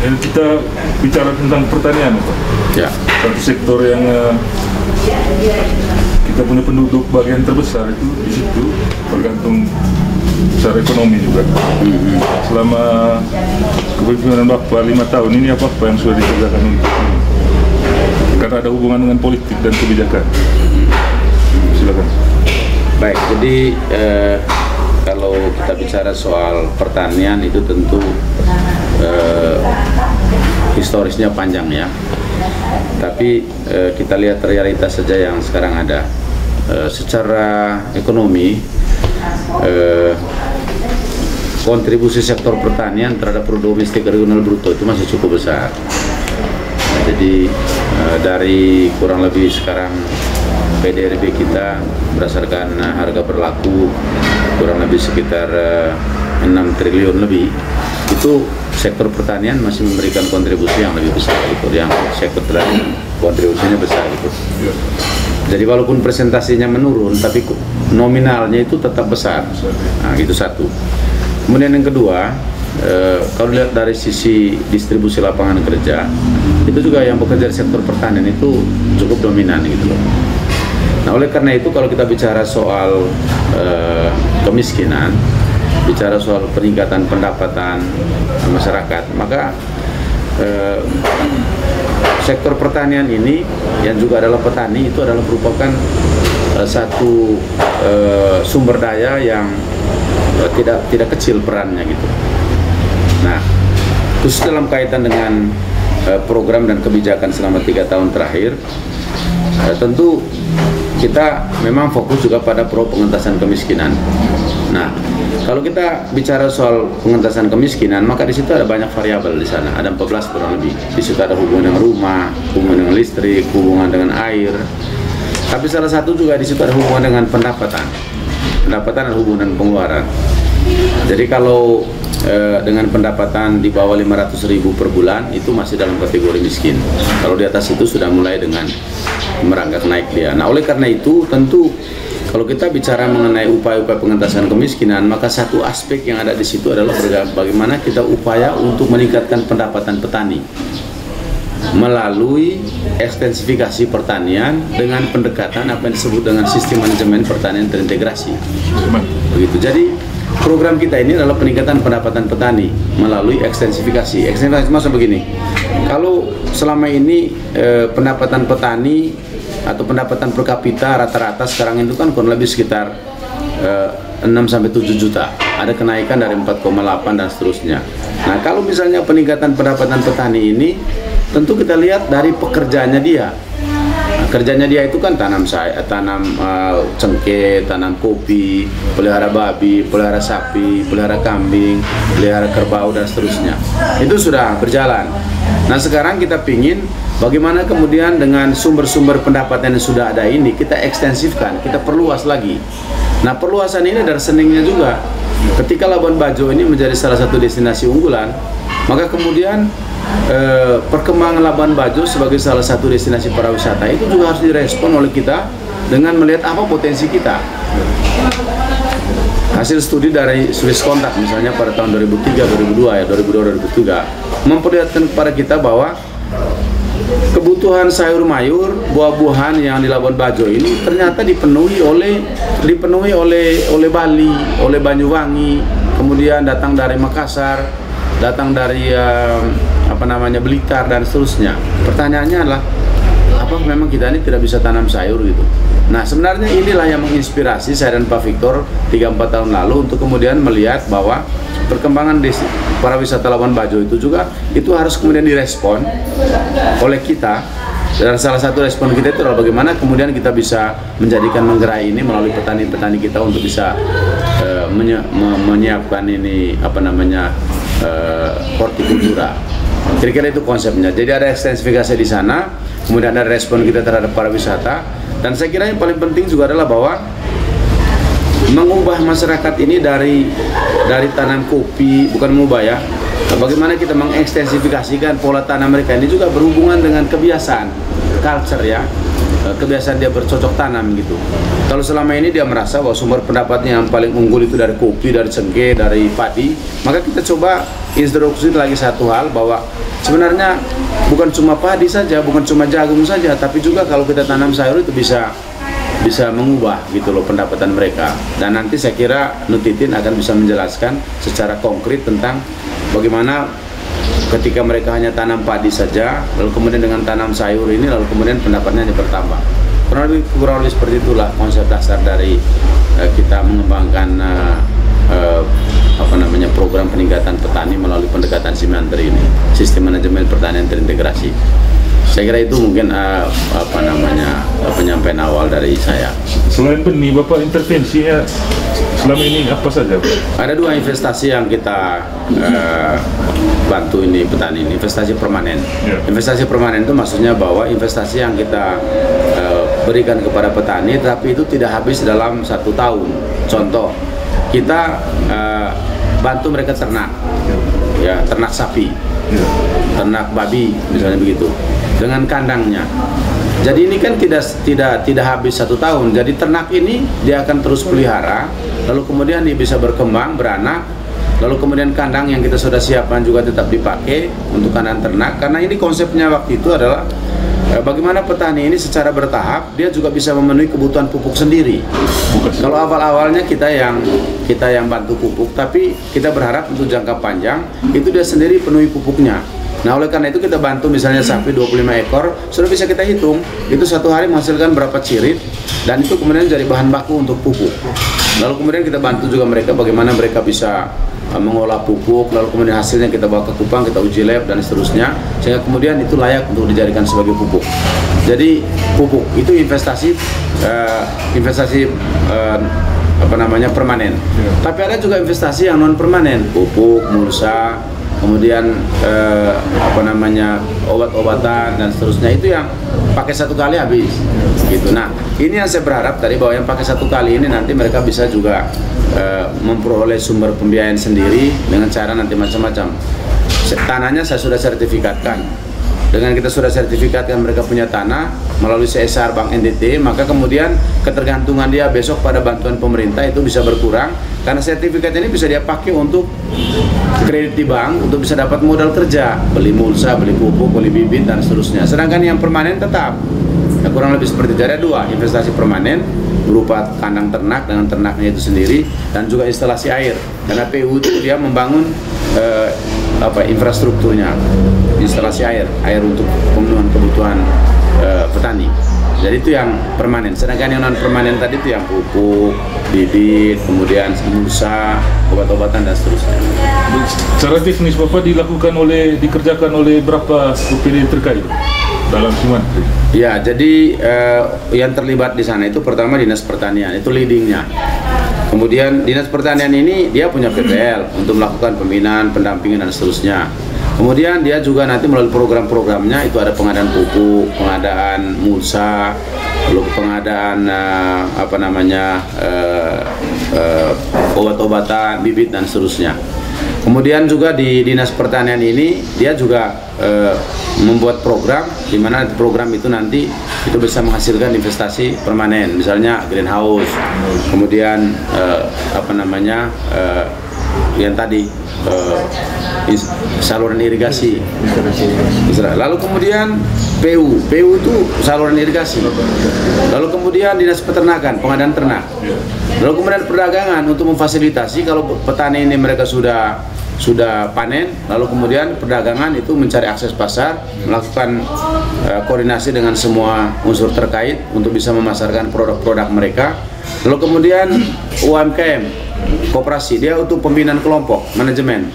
Ini kita bicara tentang pertanian, Pak. Ya. Satu sektor yang kita punya penduduk bagian terbesar itu di situ, tergantung secara ekonomi juga. Selama kepemimpinan Bapak 5 tahun ini apa yang sudah dikerjakan untuk ini? Karena ada hubungan dengan politik dan kebijakan. Silakan. Baik, jadi kalau kita bicara soal pertanian itu tentu historisnya panjang ya. Tapi kita lihat realitas saja yang sekarang ada. Secara ekonomi, kontribusi sektor pertanian terhadap produk domestik regional bruto itu masih cukup besar. Nah, jadi dari kurang lebih sekarang PDRB kita berdasarkan harga berlaku kurang lebih sekitar 6 triliun lebih, itu sektor pertanian masih memberikan kontribusi yang lebih besar gitu, yang sektor pertanian kontribusinya besar gitu. Jadi walaupun presentasinya menurun, tapi nominalnya itu tetap besar. Nah, itu satu. Kemudian yang kedua, kalau lihat dari sisi distribusi lapangan kerja, itu juga yang bekerja di sektor pertanian itu cukup dominan gitu loh. Nah, oleh karena itu kalau kita bicara soal kemiskinan, bicara soal peningkatan pendapatan masyarakat, maka sektor pertanian ini yang juga adalah petani itu adalah merupakan satu sumber daya yang tidak kecil perannya gitu. Nah, khusus dalam kaitan dengan program dan kebijakan selama 3 tahun terakhir, tentu kita memang fokus juga pada pengentasan kemiskinan. Nah, kalau kita bicara soal pengentasan kemiskinan, maka di situ ada banyak variabel di sana. Ada 14 kurang lebih. Di situ ada hubungan dengan rumah, hubungan dengan listrik, hubungan dengan air. Tapi salah satu juga di situ ada hubungan dengan pendapatan. Pendapatan dan hubungan pengeluaran. Jadi kalau dengan pendapatan di bawah 500.000 per bulan itu masih dalam kategori miskin. Kalau di atas itu sudah mulai dengan merangkak naik dia. Nah, oleh karena itu tentu kalau kita bicara mengenai upaya-upaya pengentasan kemiskinan, maka satu aspek yang ada di situ adalah bagaimana kita upaya untuk meningkatkan pendapatan petani melalui ekstensifikasi pertanian dengan pendekatan apa yang disebut dengan sistem manajemen pertanian terintegrasi. Begitu. Jadi program kita ini adalah peningkatan pendapatan petani melalui ekstensifikasi. Ekstensifikasi maksudnya begini, kalau selama ini pendapatan petani atau pendapatan per kapita rata-rata sekarang itu kan kurang lebih sekitar 6-7 juta. Ada kenaikan dari 4,8 dan seterusnya. Nah, kalau misalnya peningkatan pendapatan petani ini, tentu kita lihat dari pekerjaannya dia. Nah, kerjanya dia itu kan tanam cengkeh, tanam kopi, pelihara babi, pelihara sapi, pelihara kambing, pelihara kerbau dan seterusnya. Itu sudah berjalan. Nah, sekarang kita pingin bagaimana kemudian dengan sumber-sumber pendapatan yang sudah ada ini kita ekstensifkan, kita perluas lagi. Nah, perluasan ini ada rekeningnya juga. Ketika Labuan Bajo ini menjadi salah satu destinasi unggulan, maka kemudian perkembangan Labuan Bajo sebagai salah satu destinasi pariwisata itu juga harus direspon oleh kita dengan melihat apa potensi kita. Hasil studi dari Swiss Contact misalnya pada tahun 2002 memperlihatkan kepada kita bahwa kebutuhan sayur mayur, buah-buahan yang di Labuan Bajo ini ternyata dipenuhi oleh Bali, oleh Banyuwangi, kemudian datang dari Makassar, datang dari Blitar dan seterusnya. Pertanyaannya adalah apa memang kita ini tidak bisa tanam sayur gitu. Nah, sebenarnya inilah yang menginspirasi saya dan Pak Victor 3-4 tahun lalu untuk kemudian melihat bahwa perkembangan pariwisata Labuan Bajo itu juga itu harus kemudian direspon oleh kita. Dan salah satu respon kita itu adalah bagaimana kemudian kita bisa menjadikan menggerai ini melalui petani-petani kita untuk bisa menyiapkan ini hortikultura. Kira-kira itu konsepnya. Jadi ada ekstensifikasi di sana, kemudian ada respon kita terhadap pariwisata, dan saya kira yang paling penting juga adalah bahwa mengubah masyarakat ini dari tanam kopi, bukan mengubah ya. Bagaimana kita mengekstensifikasikan pola tanam mereka ini juga berhubungan dengan kebiasaan, culture ya, kebiasaan dia bercocok tanam gitu. Kalau selama ini dia merasa bahwa sumber pendapatnya yang paling unggul itu dari kopi, dari cengkeh, dari padi, maka kita coba instruksi lagi satu hal bahwa sebenarnya bukan cuma padi saja, bukan cuma jagung saja, tapi juga kalau kita tanam sayur itu bisa mengubah gitu loh pendapatan mereka. Dan nanti saya kira Nutitin akan bisa menjelaskan secara konkret tentang bagaimana ketika mereka hanya tanam padi saja, lalu kemudian dengan tanam sayur ini, lalu kemudian pendapatnya bertambah. Kurang lebih seperti itulah konsep dasar dari kita mengembangkan program peningkatan petani melalui pendekatan Simantri ini, sistem manajemen pertanian terintegrasi. Saya kira itu mungkin penyampaian awal dari saya. Selain benih, Bapak intervensinya selama ini apa saja, Pak? Ada 2 investasi yang kita bantu ini petani ini, investasi permanen. Investasi permanen itu maksudnya bahwa investasi yang kita berikan kepada petani, tapi itu tidak habis dalam 1 tahun. Contoh, kita bantu mereka ternak, ya ternak sapi, ternak babi misalnya begitu, dengan kandangnya. Jadi ini kan tidak habis 1 tahun. Jadi ternak ini dia akan terus pelihara, lalu kemudian dia bisa berkembang, beranak, lalu kemudian kandang yang kita sudah siapkan juga tetap dipakai untuk kandang ternak. Karena ini konsepnya waktu itu adalah bagaimana petani ini secara bertahap dia juga bisa memenuhi kebutuhan pupuk sendiri. Kalau awal-awalnya kita yang bantu pupuk, tapi kita berharap untuk jangka panjang itu dia sendiri penuhi pupuknya. Nah, oleh karena itu kita bantu misalnya sapi 25 ekor, sudah bisa kita hitung itu 1 hari menghasilkan berapa cirit, dan itu kemudian jadi bahan baku untuk pupuk. Lalu kemudian kita bantu juga mereka bagaimana mereka bisa mengolah pupuk, lalu kemudian hasilnya kita bawa ke Kupang, kita uji lab dan seterusnya, sehingga kemudian itu layak untuk dijadikan sebagai pupuk. Jadi pupuk itu investasi permanen. Tapi ada juga investasi yang non permanen, pupuk, mulsa, kemudian obat-obatan dan seterusnya, itu yang pakai 1 kali habis gitu. Nah, ini yang saya berharap tadi, bahwa yang pakai 1 kali ini nanti mereka bisa juga memperoleh sumber pembiayaan sendiri dengan cara nanti macam-macam. Tanahnya saya sudah sertifikatkan. Dengan kita sudah sertifikatkan mereka punya tanah melalui CSR Bank NTT, maka kemudian ketergantungan dia besok pada bantuan pemerintah itu bisa berkurang, karena sertifikat ini bisa dia pakai untuk kredit di bank, untuk bisa dapat modal kerja, beli mulsa, beli pupuk, beli bibit dan seterusnya. Sedangkan yang permanen tetap, ya, kurang lebih seperti itu. Ada 2 investasi permanen berupa kandang ternak dengan ternaknya itu sendiri, dan juga instalasi air, karena PU itu dia membangun infrastrukturnya, instalasi air untuk pemenuhan kebutuhan petani. Jadi itu yang permanen. Sedangkan yang non permanen tadi itu yang pupuk, bibit, kemudian mulsa, obat-obatan dan seterusnya. Secara teknis Bapak dikerjakan oleh berapa OPD terkait dalam Simantri? Ya, jadi yang terlibat di sana itu pertama Dinas Pertanian, itu leadingnya. Kemudian Dinas Pertanian ini dia punya PPL untuk melakukan pembinaan, pendampingan dan seterusnya. Kemudian dia juga nanti melalui program-programnya itu ada pengadaan pupuk, pengadaan mulsa, lalu pengadaan obat-obatan, bibit dan seterusnya. Kemudian juga di Dinas Pertanian ini dia juga membuat program, di mana program itu nanti itu bisa menghasilkan investasi permanen, misalnya greenhouse, kemudian yang tadi saluran irigasi. Lalu kemudian PU itu saluran irigasi. Lalu kemudian Dinas Peternakan, pengadaan ternak. Lalu kemudian perdagangan untuk memfasilitasi kalau petani ini mereka sudah panen, lalu kemudian perdagangan itu mencari akses pasar, melakukan koordinasi dengan semua unsur terkait untuk bisa memasarkan produk-produk mereka. Lalu kemudian UMKM, koperasi, dia untuk pembinaan kelompok, manajemen.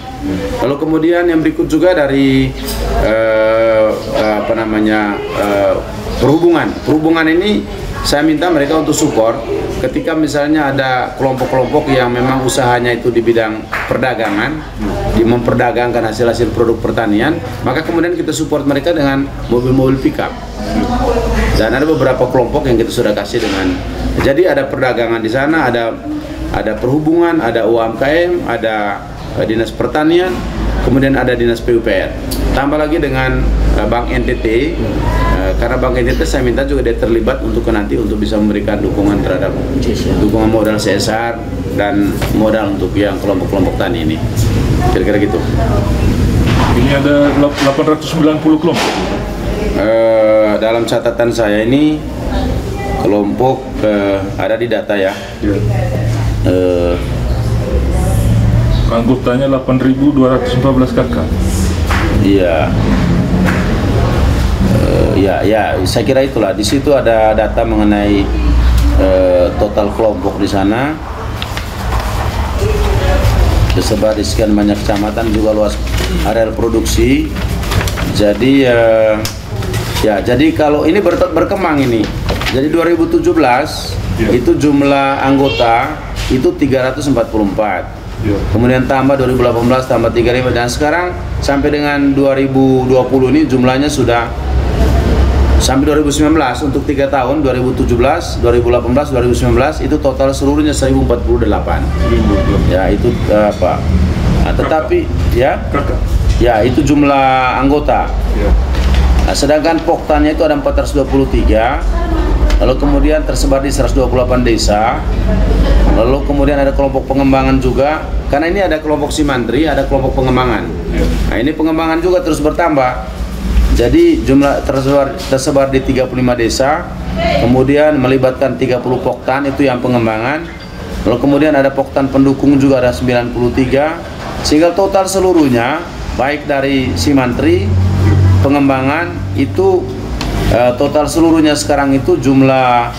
Lalu kemudian yang berikut juga dari perhubungan ini saya minta mereka untuk support ketika misalnya ada kelompok-kelompok yang memang usahanya itu di bidang perdagangan, memperdagangkan hasil-hasil produk pertanian, maka kemudian kita support mereka dengan mobil-mobil pickup. Dan ada beberapa kelompok yang kita sudah kasih dengan, jadi ada perdagangan di sana, ada perhubungan, ada UMKM, ada Dinas Pertanian, kemudian ada Dinas PUPR. Tambah lagi dengan Bank NTT, karena Bank NTT saya minta juga dia terlibat untuk nanti untuk bisa memberikan dukungan terhadap dukungan modal CSR dan modal untuk yang kelompok-kelompok tani ini. Kira-kira gitu. Ini ada 890 kelompok. Dalam catatan saya ini kelompok ada di data ya. Anggotanya 8.214 kakak. Iya. Ya, saya kira itulah. Di situ ada data mengenai total kelompok di sana. Tersebar di sekian banyak kecamatan, juga luas areal produksi. Jadi jadi kalau ini berkembang ini. Jadi 2017 itu jumlah anggota itu 344. Kemudian tambah 2018 tambah 35, dan sekarang sampai dengan 2020 ini jumlahnya sudah sampai 2019 untuk 3 tahun 2017, 2018, 2019 itu total seluruhnya 1048. Ya itu apa? Nah, tetapi ya itu jumlah anggota. Nah, sedangkan poktannya itu ada 423. Lalu kemudian tersebar di 128 desa. Lalu kemudian ada kelompok pengembangan juga, karena ini ada kelompok Simantri, ada kelompok pengembangan. Nah ini pengembangan juga terus bertambah. Jadi jumlah tersebar di 35 desa, kemudian melibatkan 30 poktan itu yang pengembangan. Lalu kemudian ada poktan pendukung juga ada 93, sehingga total seluruhnya baik dari Simantri, pengembangan itu total seluruhnya sekarang itu jumlah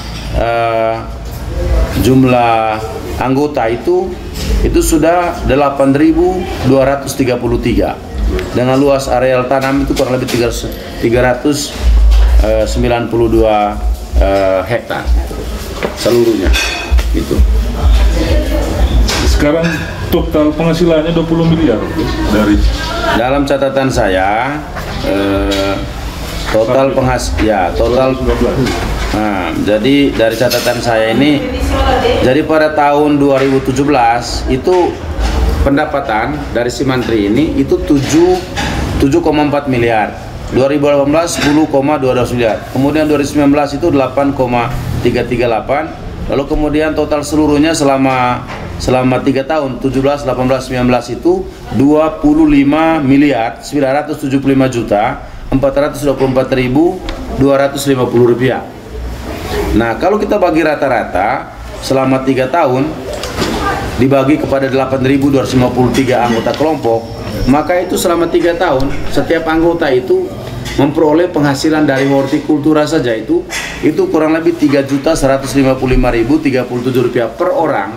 anggota itu sudah 8.233 dengan luas areal tanam itu kurang lebih 392 hektar seluruhnya itu. Sekarang total penghasilannya 20 miliar dari dalam catatan saya total total. Nah, jadi dari catatan saya ini, jadi pada tahun 2017 itu pendapatan dari Simantri ini itu 7,4 miliar, 2018 10,12 miliar, kemudian 2019 itu 8,338, lalu kemudian total seluruhnya selama 3 tahun 17, 18, 19 itu 25 miliar 975 juta 424.250 rupiah. Nah, kalau kita bagi rata-rata selama 3 tahun dibagi kepada 8.253 anggota kelompok, maka itu selama 3 tahun setiap anggota itu memperoleh penghasilan dari hortikultura saja itu kurang lebih 3.155.037 rupiah per orang.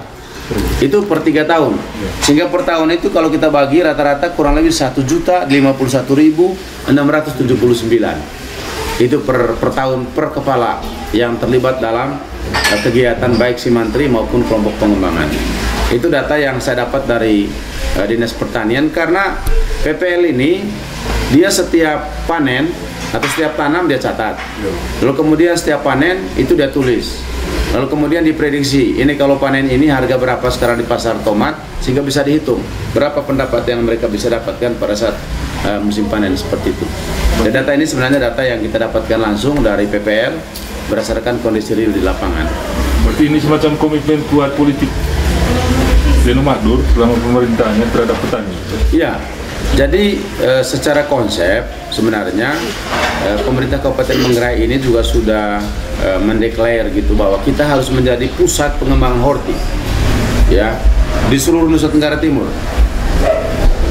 Itu per 3 tahun. Sehingga per tahun itu kalau kita bagi rata-rata kurang lebih 1.051.679. Itu per tahun per kepala yang terlibat dalam kegiatan baik Simantri maupun kelompok pengembangan. Itu data yang saya dapat dari Dinas Pertanian, karena PPL ini dia setiap panen atau setiap tanam dia catat. Lalu kemudian setiap panen itu dia tulis. Lalu kemudian diprediksi, ini kalau panen ini harga berapa sekarang di pasar tomat, sehingga bisa dihitung berapa pendapatan yang mereka bisa dapatkan pada saat musim panen seperti itu. Dan data ini sebenarnya data yang kita dapatkan langsung dari PPL berdasarkan kondisi real di lapangan. Berarti ini semacam komitmen kuat politik Deno Magdur selama pemerintahnya terhadap petani. Iya. Jadi secara konsep sebenarnya pemerintah Kabupaten Manggarai ini juga sudah mendeklar gitu bahwa kita harus menjadi pusat pengembangan horti ya di seluruh Nusa Tenggara Timur.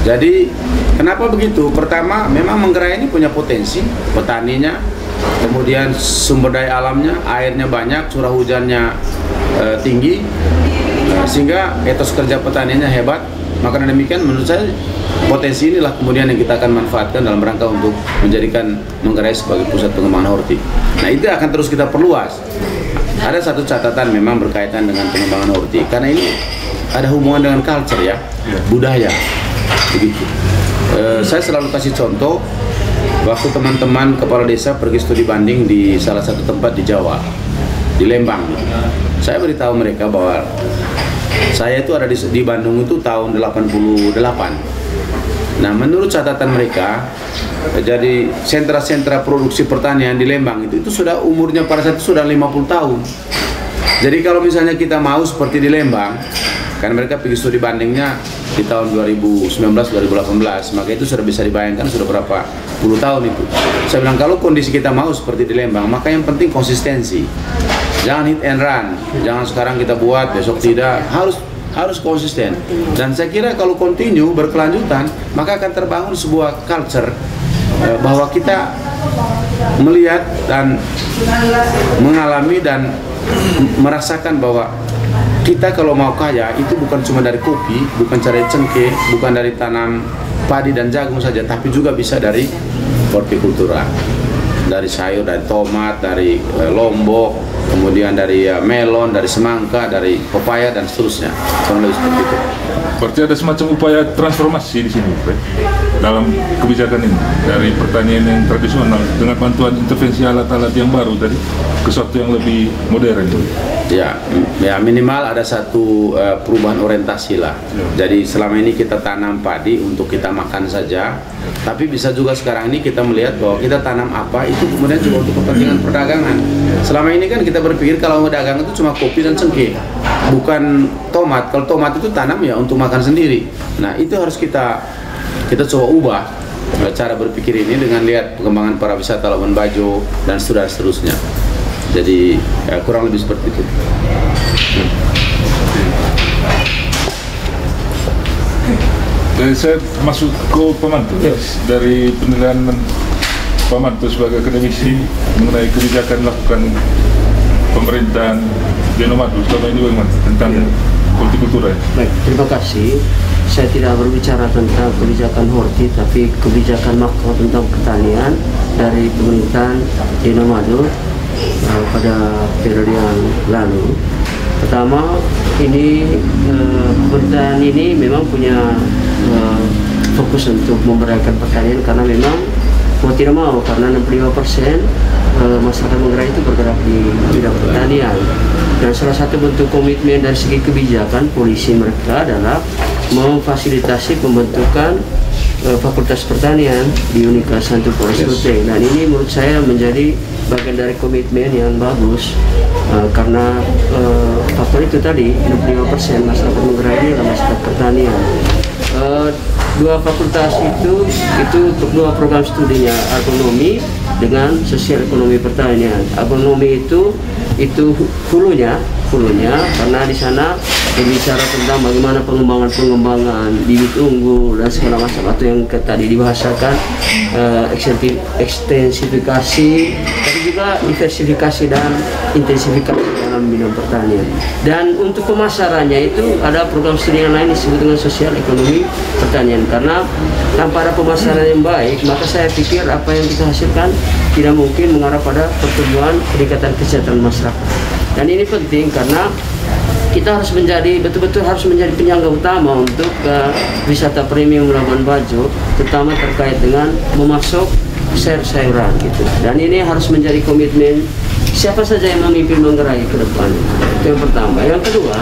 Jadi kenapa begitu? Pertama, memang Manggarai ini punya potensi, petaninya, kemudian sumber daya alamnya, airnya banyak, curah hujannya tinggi, sehingga etos kerja petaninya hebat. Maka demikian menurut saya potensi inilah kemudian yang kita akan manfaatkan dalam rangka untuk menjadikan Manggarai sebagai pusat pengembangan horti. Nah, itu akan terus kita perluas. Ada satu catatan memang berkaitan dengan pengembangan horti, karena ini ada hubungan dengan culture ya, budaya. Begitu. Saya selalu kasih contoh waktu teman-teman kepala desa pergi studi banding di salah satu tempat di Jawa, di Lembang. Saya beritahu mereka bahwa saya itu ada di Bandung itu tahun 88. Nah, menurut catatan mereka, jadi sentra-sentra produksi pertanian di Lembang itu sudah umurnya pada saat itu sudah 50 tahun. Jadi kalau misalnya kita mau seperti di Lembang, kan mereka pergi studi bandingnya di tahun 2019-2018, maka itu sudah bisa dibayangkan sudah berapa puluh tahun itu. Saya bilang kalau kondisi kita mau seperti di Lembang, maka yang penting konsistensi. Jangan hit and run, jangan sekarang kita buat, besok tidak, harus konsisten. Dan saya kira kalau continue berkelanjutan, maka akan terbangun sebuah culture bahwa kita melihat dan mengalami dan merasakan bahwa kita kalau mau kaya itu bukan cuma dari kopi, bukan dari cengkeh, bukan dari tanam padi dan jagung saja, tapi juga bisa dari hortikultura, dari sayur, dari tomat, dari lombok, kemudian dari melon, dari semangka, dari pepaya dan seterusnya. Kurang lebih seperti itu. Berarti ada semacam upaya transformasi di sini, Pak, dalam kebijakan ini dari pertanian yang tradisional dengan bantuan intervensi alat-alat yang baru tadi ke sesuatu yang lebih modern. Ya minimal ada satu perubahan orientasi lah. Jadi selama ini kita tanam padi untuk kita makan saja, tapi bisa juga sekarang ini kita melihat bahwa kita tanam apa itu kemudian juga untuk kepentingan perdagangan. Selama ini kan kita berpikir kalau dagang itu cuma kopi dan cengkeh, bukan tomat. Kalau tomat itu tanam ya untuk makan sendiri. Nah itu harus kita coba ubah cara berpikir ini dengan lihat perkembangan para wisata Labuan Bajo dan seterusnya. Jadi kurang lebih seperti itu. Jadi saya masuk ke Pamantu. Dari penilaian Pamantu sebagai akademisi mengenai kebijakan lakukan pemerintahan Dino Madu selama ini bagaimana tentang hortikultura? Baik, terima kasih. Saya tidak berbicara tentang kebijakan horti, tapi kebijakan makro tentang pertanian dari pemerintahan Dino Madu pada periode yang lalu. Pertama, ini pemerintahan ini memang punya fokus untuk memberdayakan pertanian karena memang mau tidak mau karena 65% masyarakat Manggarai itu bergerak di bidang pertanian. Dan salah satu bentuk komitmen dari segi kebijakan polisi mereka adalah memfasilitasi pembentukan Fakultas Pertanian di Universitas Santo Polres Ruteng. Dan ini menurut saya menjadi bagian dari komitmen yang bagus karena faktor itu tadi 65% masyarakat Manggarai ini adalah masyarakat pertanian. Dua fakultas itu untuk dua program studinya, agronomi dengan sosial ekonomi pertanian. Agronomi itu hulunya karena di sana berbicara tentang bagaimana pengembangan bibit unggul dan segala macam atau yang tadi dibahasakan ekstensifikasi, tapi juga diversifikasi dan intensifikasi dalam bidang pertanian. Dan untuk pemasarannya itu ada program studi yang lain disebut dengan sosial ekonomi pertanian, karena tanpa ada pemasaran yang baik maka saya pikir apa yang kita hasilkan tidak mungkin mengarah pada pertumbuhan peningkatan kesejahteraan masyarakat. Dan ini penting karena kita harus betul-betul harus menjadi penyangga utama untuk wisata premium Labuan Bajo, terutama terkait dengan memasok sayur-sayuran gitu. Dan ini harus menjadi komitmen siapa saja yang memimpin Manggarai ke depan. Itu yang pertama. Yang kedua,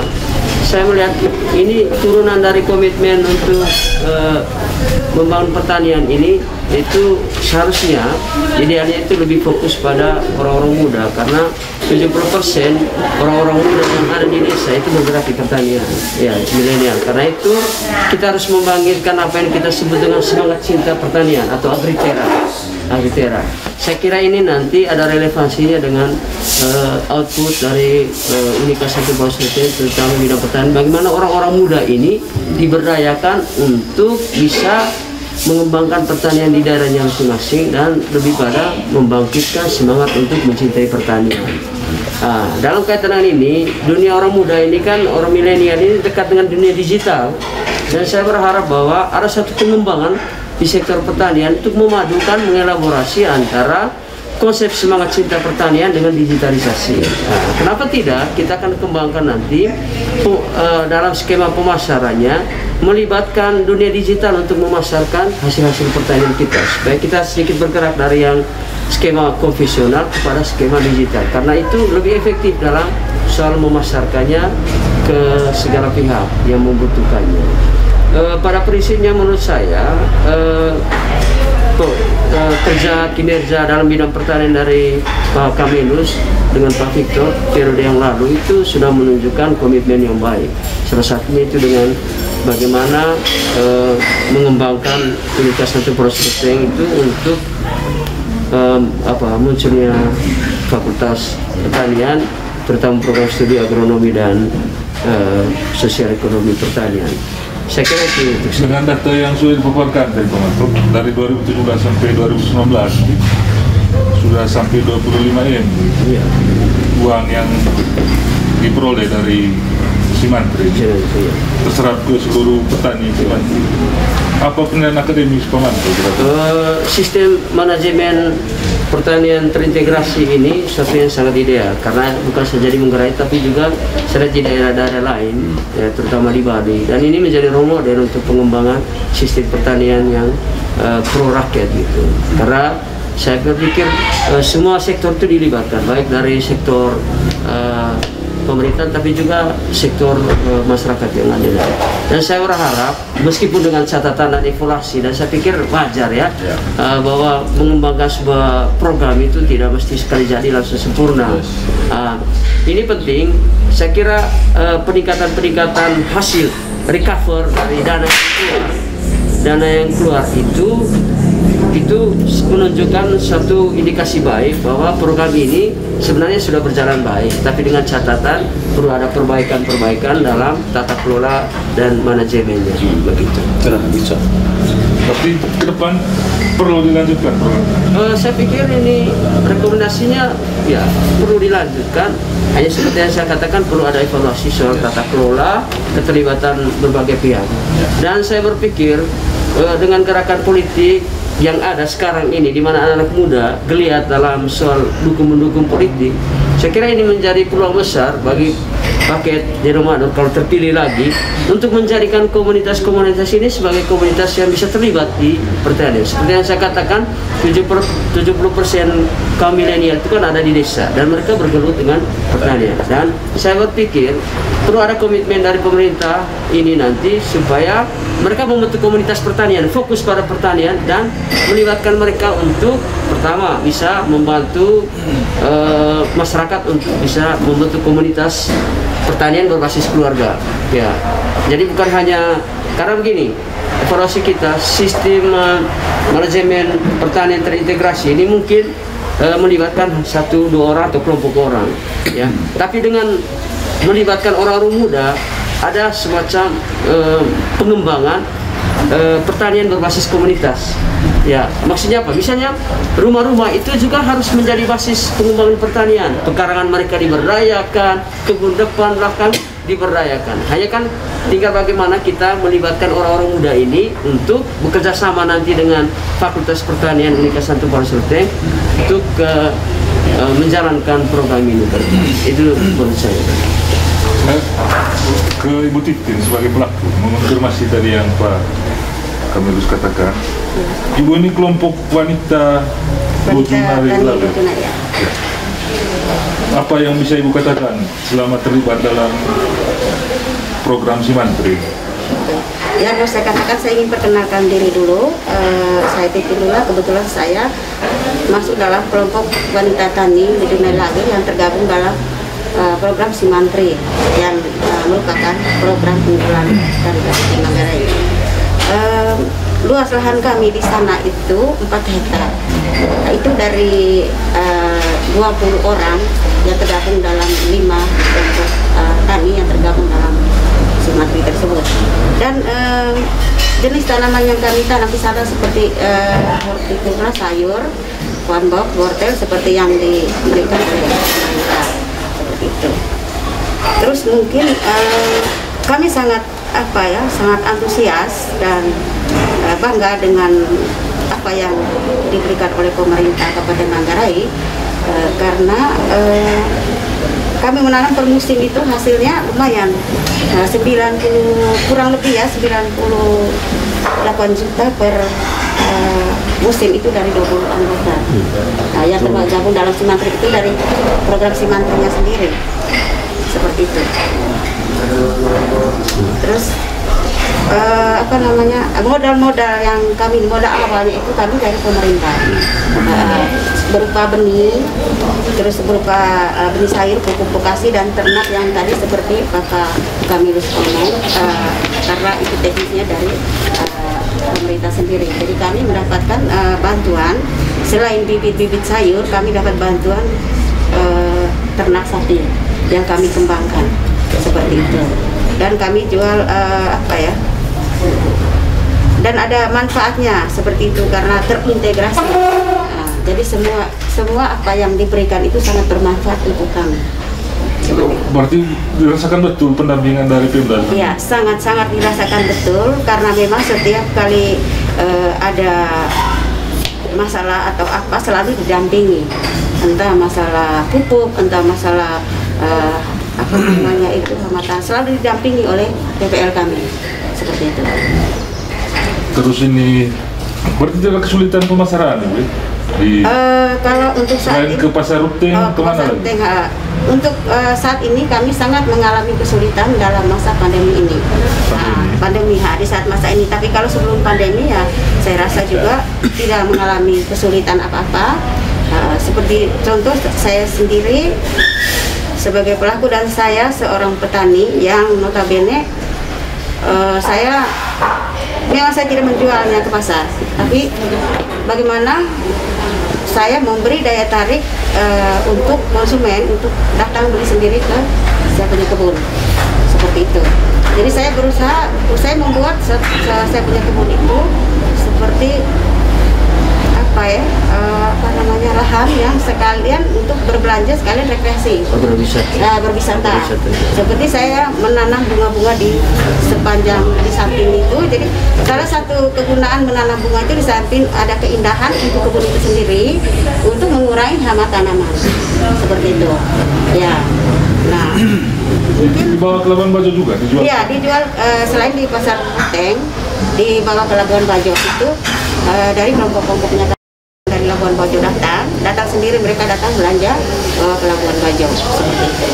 saya melihat ini turunan dari komitmen untuk membangun pertanian ini itu seharusnya idealnya itu lebih fokus pada orang-orang muda karena 70% orang-orang muda yang ada di desa itu bergerak di pertanian, ya milenial. Karena itu kita harus membangkitkan apa yang kita sebut dengan semangat cinta pertanian atau agritera. Saya kira ini nanti ada relevansinya dengan output dari Universitas Santo Polres Ruteng terutama bidang pertanian. Bagaimana orang-orang muda ini diberdayakan untuk bisa mengembangkan pertanian di daerahnya masing-masing dan lebih pada membangkitkan semangat untuk mencintai pertanian. Dalam kaitan dengan ini, dunia orang muda ini kan orang milenial ini dekat dengan dunia digital, dan saya berharap bahwa ada satu pengembangan di sektor pertanian untuk memadukan mengelaborasi antara konsep semangat cinta pertanian dengan digitalisasi. Kenapa tidak? Kita akan kembangkan nanti dalam skema pemasarannya melibatkan dunia digital untuk memasarkan hasil-hasil pertanian kita supaya kita sedikit bergerak dari yang skema konvensional kepada skema digital karena itu lebih efektif dalam soal memasarkannya ke segala pihak yang membutuhkannya. Pada prinsipnya menurut saya kerja kinerja dalam bidang pertanian dari Pak Kamenus dengan Pak Victor periode yang lalu itu sudah menunjukkan komitmen yang baik. Salah satunya itu dengan bagaimana mengembangkan Universitas Santo Prosperteng itu untuk munculnya Fakultas Pertanian, terutama program studi agronomi dan sosial ekonomi pertanian. Saya kira itu dengan data yang sudah dipaparkan dari Pemantuk dari 2017 sampai 2019 sudah sampai 25 M iya. Uang yang diperoleh dari Simantri terserap ke seluruh petani Simantri. Apa penilaian akademis Pemantuk? Sistem manajemen pertanian terintegrasi ini sesuatu yang sangat ideal karena bukan saja di Manggarai tapi juga di daerah-daerah lain ya, terutama di Bali, dan ini menjadi role model untuk pengembangan sistem pertanian yang pro rakyat gitu. Karena saya berpikir semua sektor itu dilibatkan, baik dari sektor pemerintahan tapi juga sektor masyarakat yang ada. Dan saya berharap meskipun dengan catatan dan evaluasi, dan saya pikir wajar ya, bahwa mengembangkan sebuah program itu tidak mesti sekali jadi langsung sempurna. Ini penting, saya kira peningkatan hasil recover dari dana yang keluar itu menunjukkan satu indikasi baik bahwa program ini sebenarnya sudah berjalan baik, tapi dengan catatan perlu ada perbaikan dalam tata kelola dan manajemennya. Begitu. Bisa. Tapi ke depan perlu dilanjutkan program. Saya pikir ini rekomendasinya ya perlu dilanjutkan. Hanya seperti yang saya katakan, perlu ada evaluasi soal tata kelola, keterlibatan berbagai pihak. Dan saya berpikir dengan gerakan politik yang ada sekarang ini, di mana anak-anak muda geliat dalam soal mendukung politik, saya kira ini menjadi peluang besar bagi paket Jeromado kalau terpilih lagi untuk menjadikan komunitas-komunitas ini sebagai komunitas yang bisa terlibat di pertanian. Seperti yang saya katakan, 70% kaum milenial itu kan ada di desa dan mereka bergelut dengan pertanian. Dan saya berpikir perlu ada komitmen dari pemerintah ini nanti supaya mereka membentuk komunitas pertanian, fokus pada pertanian dan melibatkan mereka untuk pertama bisa membantu masyarakat untuk bisa membentuk komunitas pertanian berbasis keluarga. Ya, jadi bukan hanya karena begini, evaluasi kita sistem manajemen pertanian terintegrasi ini mungkin melibatkan 1-2 orang atau kelompok orang, ya. Tapi dengan melibatkan orang-orang muda, ada semacam pengembangan pertanian berbasis komunitas. Ya, maksudnya apa? Misalnya rumah-rumah itu juga harus menjadi basis pengembangan pertanian. Pekarangan mereka diberdayakan, kebun depan, belakang diberdayakan. Hanya kan tinggal bagaimana kita melibatkan orang-orang muda ini untuk bekerja sama nanti dengan Fakultas Pertanian Universitas Santo Prosperteng untuk menjalankan program ini. Itu menurut saya. Ke Ibu Titin sebagai pelaku, mengonfirmasi tadi yang Pak Kamenus katakan. Ibu ini kelompok wanita Bojuna lalu. Ya. Apa yang bisa Ibu katakan selama terlibat dalam program Simantri? Ya, saya katakan saya ingin perkenalkan diri dulu. Saya Titin Lula, kebetulan saya masuk dalam kelompok wanita tani Bojuna lagi yang tergabung dalam program Simantri yang merupakan program unggulan dari Manggarai. Luas lahan kami di sana itu 4 hektar. Itu dari 20 orang yang tergabung dalam 5 kelompok tani yang tergabung dalam Simantri tersebut. Dan jenis tanaman yang kami tanam di sana seperti hortikultura sayur, konbok, wortel seperti yang diberikan oleh pemerintah. Itu. Terus mungkin kami sangat sangat antusias dan bangga dengan apa yang diberikan oleh pemerintah kepada Manggarai karena kami menanam per musim itu hasilnya lumayan 90 kurang lebih ya 98 juta per musim itu dari 20 anggota. Nah, yang tergabung dalam Simantri itu dari program Simantrinya sendiri seperti itu. Terus modal yang modal awalnya itu kami dari pemerintah, berupa benih, terus berupa benih sayur, pupuk vokasi dan ternak yang tadi seperti Bapak Kamilus ngomong, karena itu teknisnya dari pemerintah sendiri. Jadi kami mendapatkan bantuan selain bibit-bibit sayur, kami dapat bantuan ternak sapi yang kami kembangkan seperti itu. Dan kami jual dan ada manfaatnya seperti itu karena terintegrasi. Jadi semua apa yang diberikan itu sangat bermanfaat untuk kami. Berarti dirasakan betul pendampingan dari Pemda? Iya, sangat-sangat dirasakan betul karena memang setiap kali ada masalah atau apa selalu didampingi, entah masalah pupuk, entah masalah hambatan, selalu didampingi oleh PPL kami seperti itu. Terus ini berarti ada kesulitan pemasaran ya? Kalau untuk saat selain ini, ke pasar Ruteng, kemana lagi? Untuk saat ini kami sangat mengalami kesulitan dalam masa pandemi ini. Pandemi di saat masa ini. Tapi kalau sebelum pandemi ya saya rasa juga tidak mengalami kesulitan apa-apa. Seperti contoh saya sendiri sebagai pelaku dan saya seorang petani yang notabene memang saya tidak menjualnya ke pasar, tapi bagaimana saya memberi daya tarik untuk konsumen untuk datang beli sendiri ke saya punya kebun seperti itu. Jadi saya saya membuat saya punya kebun itu seperti lahan yang sekalian untuk berbelanja sekalian rekreasi, berwisata. Seperti saya menanam bunga-bunga di samping itu. Jadi salah satu kegunaan menanam bunga itu di samping ada keindahan untuk kebun itu sendiri untuk mengurangi hama tanaman seperti itu. Ya. Nah, dibawa ke Labuan Bajo juga dijual? Iya, dijual selain di pasar Ruteng, dibawa ke Labuan Bajo itu dari kelompok-kelompoknya dari Labuan Bajo datang sendiri, mereka datang belanja ke Labuan Bajo seperti itu.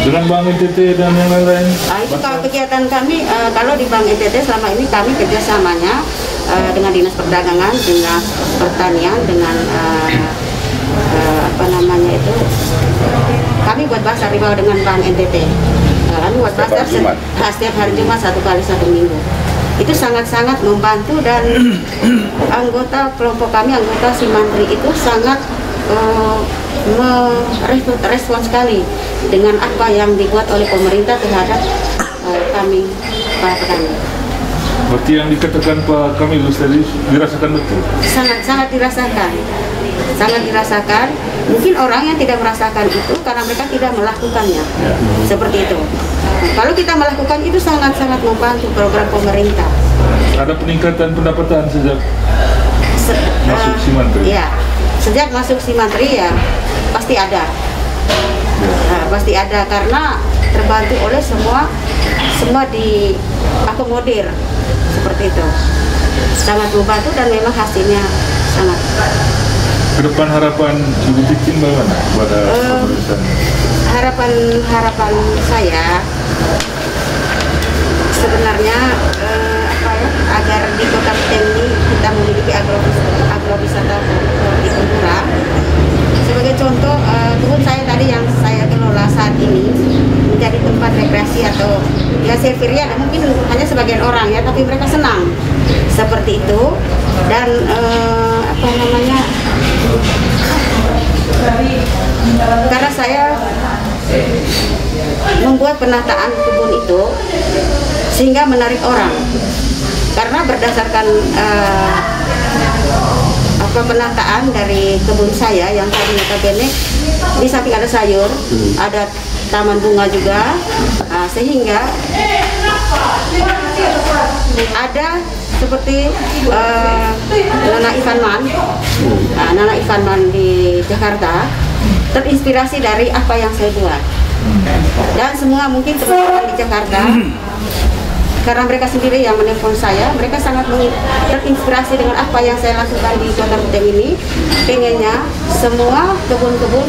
Dengan Bank NTT dan yang lain-lain? Itu kalau kegiatan kami, kalau di Bank NTT selama ini kami kerjasamanya dengan Dinas Perdagangan, Dinas Pertanian, dengan kami buat pasar di bawah dengan Bank NTT. Kami buat pasar setiap hari Jumat 1 kali 1 minggu. Itu sangat-sangat membantu dan anggota kelompok kami, anggota Simantri itu sangat merespon sekali dengan apa yang dibuat oleh pemerintah terhadap kami para petani. Berarti yang dikatakan Pak Kamilus tadi dirasakan betul? Sangat dirasakan. Mungkin orang yang tidak merasakan itu karena mereka tidak melakukannya. Seperti itu. Kalau kita melakukan itu sangat-sangat membantu program pemerintah. Ada peningkatan pendapatan sejak masuk Simantri? Iya, sejak masuk Simantri ya pasti ada. Pasti ada karena terbantu oleh semua diakomodir seperti itu. Sangat membantu dan memang hasilnya sangat. Kedepan harapan Ibu Titin bagaimana pada pemerintah? Harapan saya sebenarnya agar di Kota Ruteng ini kita memiliki agrowisata hortikultura. Sebagai contoh, kebun saya tadi yang saya kelola saat ini menjadi tempat rekreasi atau ya severian, mungkin hanya sebagian orang ya, tapi mereka senang seperti itu. Dan karena saya membuat penataan kebun itu sehingga menarik orang, karena berdasarkan penataan dari kebun saya yang tadi notabene di samping ada sayur, ada taman bunga juga, sehingga ada seperti Nana Ivanman di Jakarta terinspirasi dari apa yang saya buat. Dan semua mungkin teman-teman di Jakarta karena mereka sendiri yang menelpon saya, mereka sangat terinspirasi dengan apa yang saya lakukan di Kota Ruteng ini. Pengennya semua kebun-kebun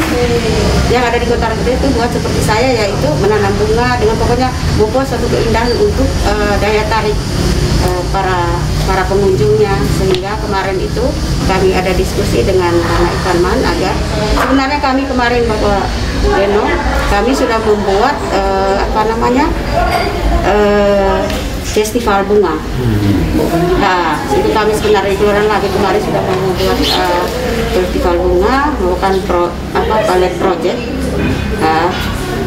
yang ada di Kota Ruteng itu buat seperti saya, yaitu menanam bunga dengan pokoknya membuat suatu keindahan untuk daya tarik para pengunjungnya. Sehingga kemarin itu kami ada diskusi dengan Rana Ikanman agar sebenarnya kami kemarin Bapak Deno, kami sudah membuat festival bunga. Nah, itu kami sebenarnya di Kelurahan Lagi kemarin sudah membuat festival bunga, melakukan pilot project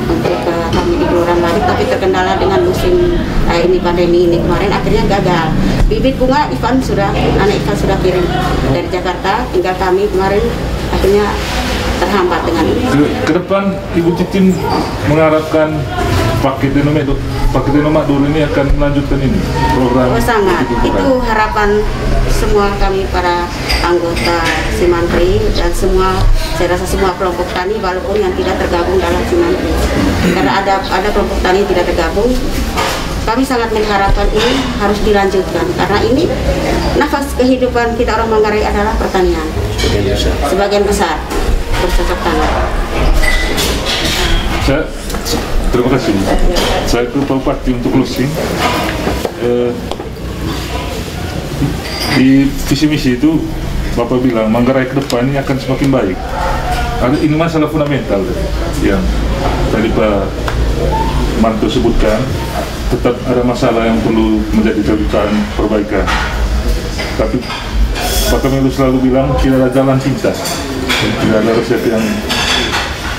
untuk kami di Kelurahan Lagi, tapi terkendala dengan musim ini pandemi ini kemarin akhirnya gagal. Bibit bunga anak Ivan sudah kirim dari Jakarta, tinggal kami kemarin akhirnya terhambat dengan ini. Ke depan Ibu Titin mengharapkan paket Deno Makdur ini akan melanjutkan ini program. Oh, sangat. Itu harapan semua kami para anggota Simantri dan saya rasa semua kelompok tani walaupun yang tidak tergabung dalam Simantri. Karena ada kelompok tani yang tidak tergabung, kami sangat mengharapkan ini harus dilanjutkan karena ini nafas kehidupan kita orang Manggarai adalah pertanian. Sebagian besar bercocok tanam. Terima kasih. Saya ke Pak Bupati untuk closing. Di visi misi itu Bapak bilang Manggarai ke depan ini akan semakin baik. Ini masalah fundamental yang tadi Pak Manto sebutkan. Tetap ada masalah yang perlu menjadi catatan perbaikan. Tapi Pak Kamilu selalu bilang tidak ada jalan pintas, tidak ada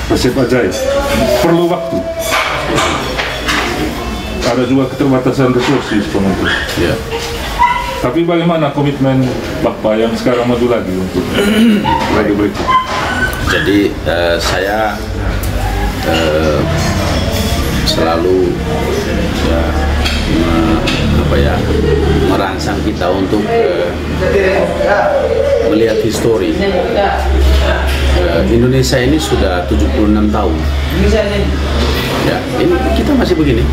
resep ajaib. Perlu waktu. Ada juga keterbatasan resources penonton. Ya. Tapi bagaimana komitmen Bapak yang sekarang maju lagi untuk lagi berikut? Jadi saya selalu merangsang kita untuk melihat histori. Indonesia ini sudah 76 tahun. Ya, ini kita masih begini.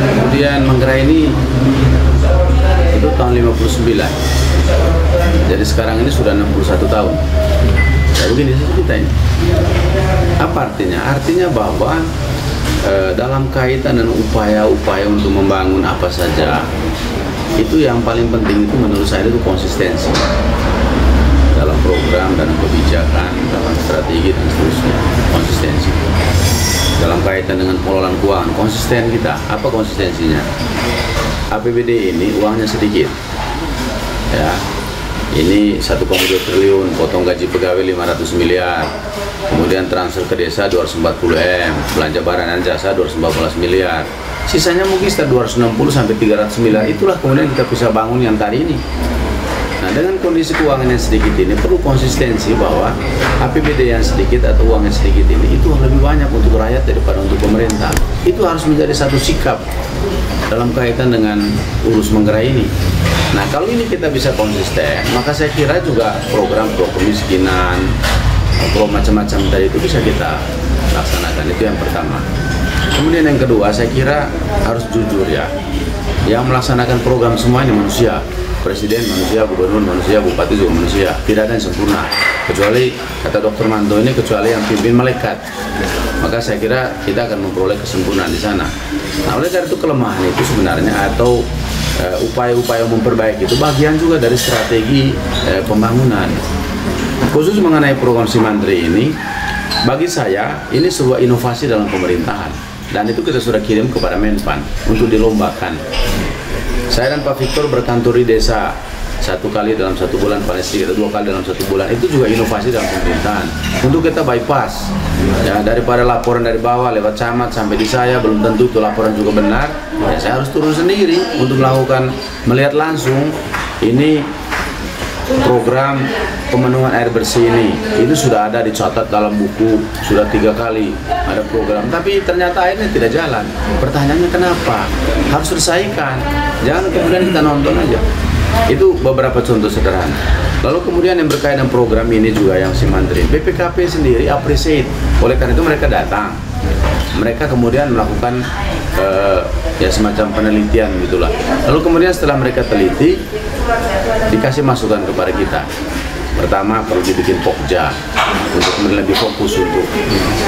Kemudian Manggarai ini itu tahun 59. Jadi sekarang ini sudah 61 tahun. Ya begini sih kita ini. Apa artinya? Artinya bahwa dalam kaitan dengan upaya-upaya untuk membangun apa saja, itu yang paling penting itu menurut saya itu konsistensi dalam program, dalam kebijakan, dalam strategi dan seterusnya. Konsistensi dalam kaitan dengan pengelolaan keuangan, konsisten kita. Apa konsistensinya? APBD ini uangnya sedikit, ya. Ini 1,2 triliun, potong gaji pegawai 500 miliar, kemudian transfer ke desa 240 M, belanja barang dan jasa 214 miliar, sisanya mungkin sekitar 260 sampai 300 miliar. Itulah kemudian kita bisa bangun yang tadi ini. Nah, dengan kondisi keuangan yang sedikit ini perlu konsistensi bahwa APBD yang sedikit atau uang yang sedikit ini itu lebih banyak untuk rakyat daripada untuk pemerintah. Itu harus menjadi satu sikap dalam kaitan dengan urus Manggarai ini. Nah, kalau ini kita bisa konsisten, maka saya kira juga program pro kemiskinan, pro macam-macam tadi itu bisa kita laksanakan. Itu yang pertama. Kemudian yang kedua, saya kira harus jujur ya. Yang melaksanakan program semua ini manusia. Presiden manusia, gubernur manusia, bupati juga manusia. Tidak ada yang sempurna. Kecuali, kata Dr. Manto ini, kecuali yang pimpin malaikat. Maka saya kira kita akan memperoleh kesempurnaan di sana. Nah, oleh karena itu kelemahan itu sebenarnya atau upaya-upaya memperbaiki itu bagian juga dari strategi pembangunan. Khusus mengenai program Simantri ini, bagi saya ini sebuah inovasi dalam pemerintahan. Dan itu kita sudah kirim kepada Menpan untuk dilombakan. Saya dan Pak Victor berkantor di desa 1 kali dalam 1 bulan, paling sedikit 2 kali dalam 1 bulan. Itu juga inovasi dalam pemerintahan. Untuk kita bypass, ya, daripada laporan dari bawah lewat camat sampai di saya, belum tentu itu laporan juga benar. Ya, saya harus turun sendiri untuk melihat langsung ini program pemenuhan air bersih ini sudah ada dicatat dalam buku, sudah 3 kali ada program, tapi ternyata airnya tidak jalan. Pertanyaannya kenapa? Harus selesaikan, jangan kemudian kita nonton aja. Itu beberapa contoh sederhana. Lalu kemudian yang berkaitan program ini juga yang Simantri, BPKP sendiri appreciate, oleh karena itu mereka datang. mereka kemudian melakukan ya semacam penelitian gitulah. Lalu kemudian setelah mereka teliti, dikasih masukan kepada kita. Pertama, perlu dibikin pokja untuk lebih fokus untuk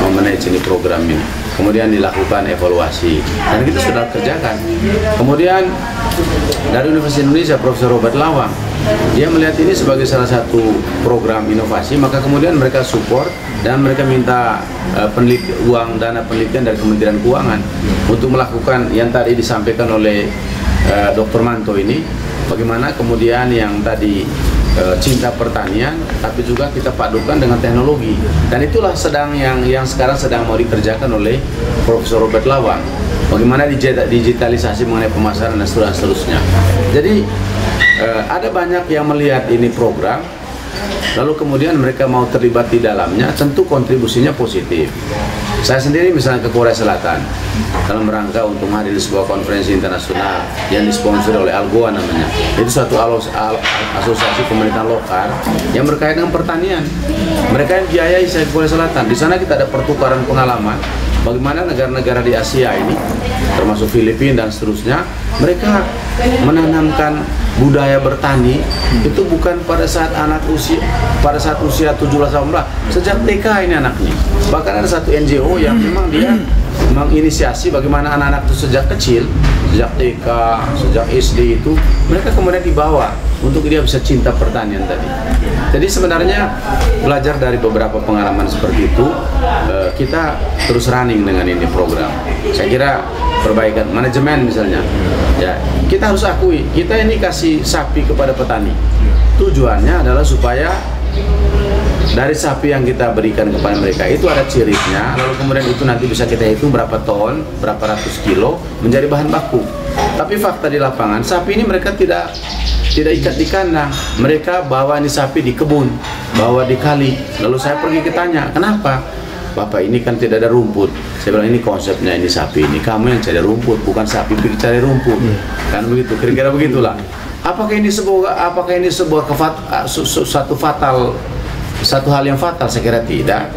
memanage ini program ini. Kemudian dilakukan evaluasi, dan kita sudah kerjakan. Kemudian dari Universitas Indonesia, Profesor Robert Lawang, dia melihat ini sebagai salah satu program inovasi, maka kemudian mereka support dan mereka minta dana penelitian dari Kementerian Keuangan untuk melakukan yang tadi disampaikan oleh Dr. Manto ini, bagaimana kemudian yang tadi cinta pertanian, tapi juga kita padukan dengan teknologi, dan itulah yang sekarang sedang mau dikerjakan oleh Profesor Robert Lawang. Bagaimana digitalisasi mengenai pemasaran dan seterusnya. Jadi ada banyak yang melihat ini program, lalu kemudian mereka mau terlibat di dalamnya, tentu kontribusinya positif. Saya sendiri misalnya ke Korea Selatan dalam rangka untuk menghadiri sebuah konferensi internasional yang disponsori oleh Algoa namanya. Itu suatu asosiasi pemerintahan lokal yang berkaitan dengan pertanian. Mereka yang biayai saya ke Korea Selatan. Di sana kita ada pertukaran pengalaman bagaimana negara-negara di Asia ini, termasuk Filipina dan seterusnya, mereka menanamkan budaya bertani itu bukan pada saat usia 17 tahun, sejak TK ini anaknya. Bahkan ada satu NGO yang memang dia menginisiasi bagaimana anak-anak itu sejak kecil, sejak TK, sejak SD itu mereka kemudian dibawa untuk dia bisa cinta pertanian tadi. Jadi sebenarnya belajar dari beberapa pengalaman seperti itu, kita terus running dengan ini program. Saya kira perbaikan manajemen misalnya, ya kita harus akui kita ini kasih sapi kepada petani. Tujuannya adalah supaya dari sapi yang kita berikan kepada mereka itu ada ciriknya, lalu kemudian itu nanti bisa kita hitung berapa ton, berapa ratus kilo menjadi bahan baku. Tapi fakta di lapangan, sapi ini mereka tidak ikat di kandang, mereka bawa ini sapi di kebun, bawa di kali. Lalu saya pergi ke tanya, kenapa? Bapak, ini kan tidak ada rumput. Saya bilang, ini konsepnya ini sapi ini, kamu yang cari rumput, bukan sapi pergi cari rumput. Kan begitu, kira-kira begitulah. Apakah ini sebuah satu hal yang fatal? Saya kira tidak.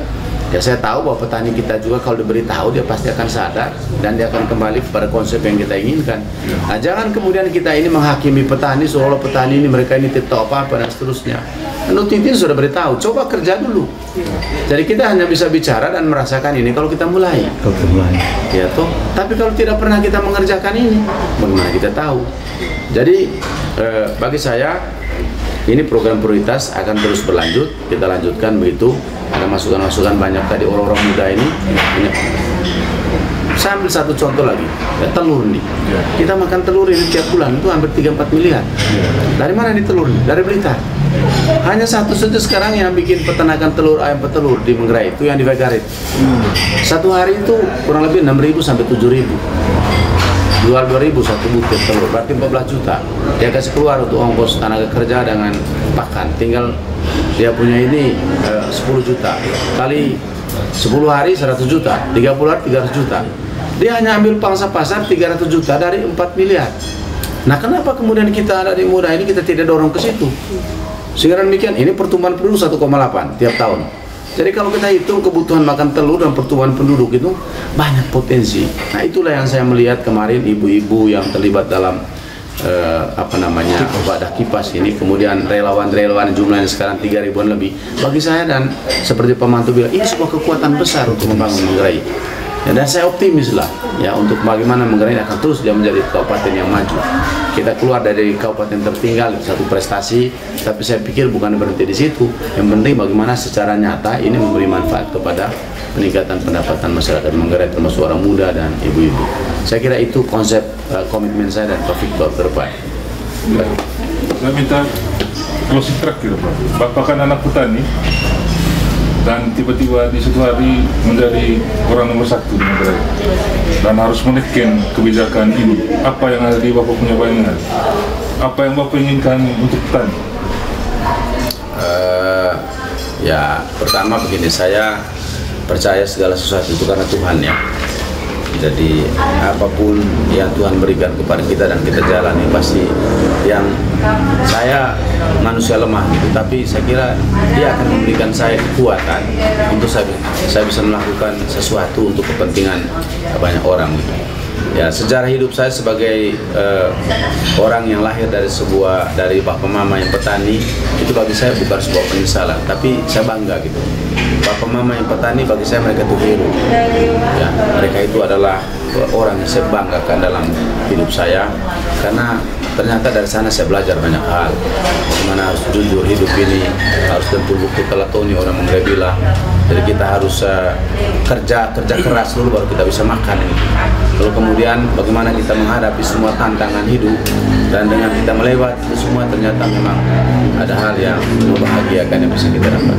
Ya saya tahu bahwa petani kita juga kalau diberitahu dia pasti akan sadar dan dia akan kembali kepada konsep yang kita inginkan. Nah, jangan kemudian kita ini menghakimi petani seolah petani ini mereka ini tidak tahu apa-apa dan seterusnya. Titin sudah beritahu, coba kerja dulu. Jadi kita hanya bisa bicara dan merasakan ini kalau kita mulai. Ya toh. Tapi kalau tidak pernah kita mengerjakan ini, bagaimana kita tahu? Jadi bagi saya ini program prioritas akan terus berlanjut, kita lanjutkan begitu. Ada masukan-masukan banyak tadi orang-orang muda ini. Saya ambil satu contoh lagi, ya, telur nih. Kita makan telur ini tiap bulan itu hampir 3-4 miliar. Dari mana nih telur nih? Dari Blitar. Hanya satu saja sekarang yang bikin peternakan telur ayam petelur di Menggerai itu yang di Vagarit. Satu hari itu kurang lebih 6.000 sampai 7.000. Jual 2.000 satu butir telur, berarti 14 juta. Dia kasih keluar untuk ongkos tenaga kerja dengan pakan. Tinggal dia punya ini 10 juta. Kali 10 hari 100 juta, 30 hari 300 juta. Dia hanya ambil pangsa pasar 300 juta dari 4 miliar. Nah, kenapa kemudian kita dari muda ini kita tidak dorong ke situ? Sehingga demikian, ini pertumbuhan penduduk 1,8 tiap tahun. Jadi kalau kita hitung kebutuhan makan telur dan pertumbuhan penduduk itu banyak potensi. Nah, itulah yang saya melihat kemarin ibu-ibu yang terlibat dalam wadah kipas ini, kemudian relawan-relawan jumlahnya sekarang 3.000-an lebih. Bagi saya dan seperti Pak Manto bilang, ini sebuah kekuatan besar untuk membangun Menggerai. Ya, dan saya optimis lah ya untuk bagaimana Menggerai akan terus dia menjadi kabupaten yang maju. Kita keluar dari kabupaten tertinggal itu satu prestasi, tapi saya pikir bukan berhenti di situ. Yang penting bagaimana secara nyata ini memberi manfaat kepada peningkatan pendapatan masyarakat Menggerai termasuk orang muda dan ibu-ibu. Saya kira itu konsep komitmen saya dan Pak Victor ke depan. Saya minta closing terakhir, Pak. Bapak kan anak petani dan tiba-tiba di suatu hari menjadi orang nomor 1 di Menggerai dan harus menekan kebijakan ini. Apa yang ada di Bapak punya bayangan? Apa yang Bapak inginkan untuk petani? Ya pertama begini, saya percaya segala sesuatu itu karena Tuhan ya. Jadi apapun yang Tuhan berikan kepada kita dan kita jalani, pasti yang saya manusia lemah gitu, tapi saya kira Dia akan memberikan saya kekuatan untuk saya bisa melakukan sesuatu untuk kepentingan banyak orang gitu. Ya, sejarah hidup saya sebagai orang yang lahir dari bapak mama yang petani, itu bagi saya bukan sebuah penyesalan, tapi saya bangga gitu. Bapak mama yang petani, bagi saya mereka itu hero. Ya, mereka itu adalah orang yang saya banggakan dalam hidup saya, karena ternyata dari sana saya belajar banyak hal. Bagaimana harus jujur hidup ini, harus betul-betul telatoni orang Manggai bilang. Jadi kita harus kerja keras dulu baru kita bisa makan. Lalu kemudian bagaimana kita menghadapi semua tantangan hidup, dan dengan kita melewati itu semua ternyata memang ada hal yang membahagiakan yang bisa kita dapat.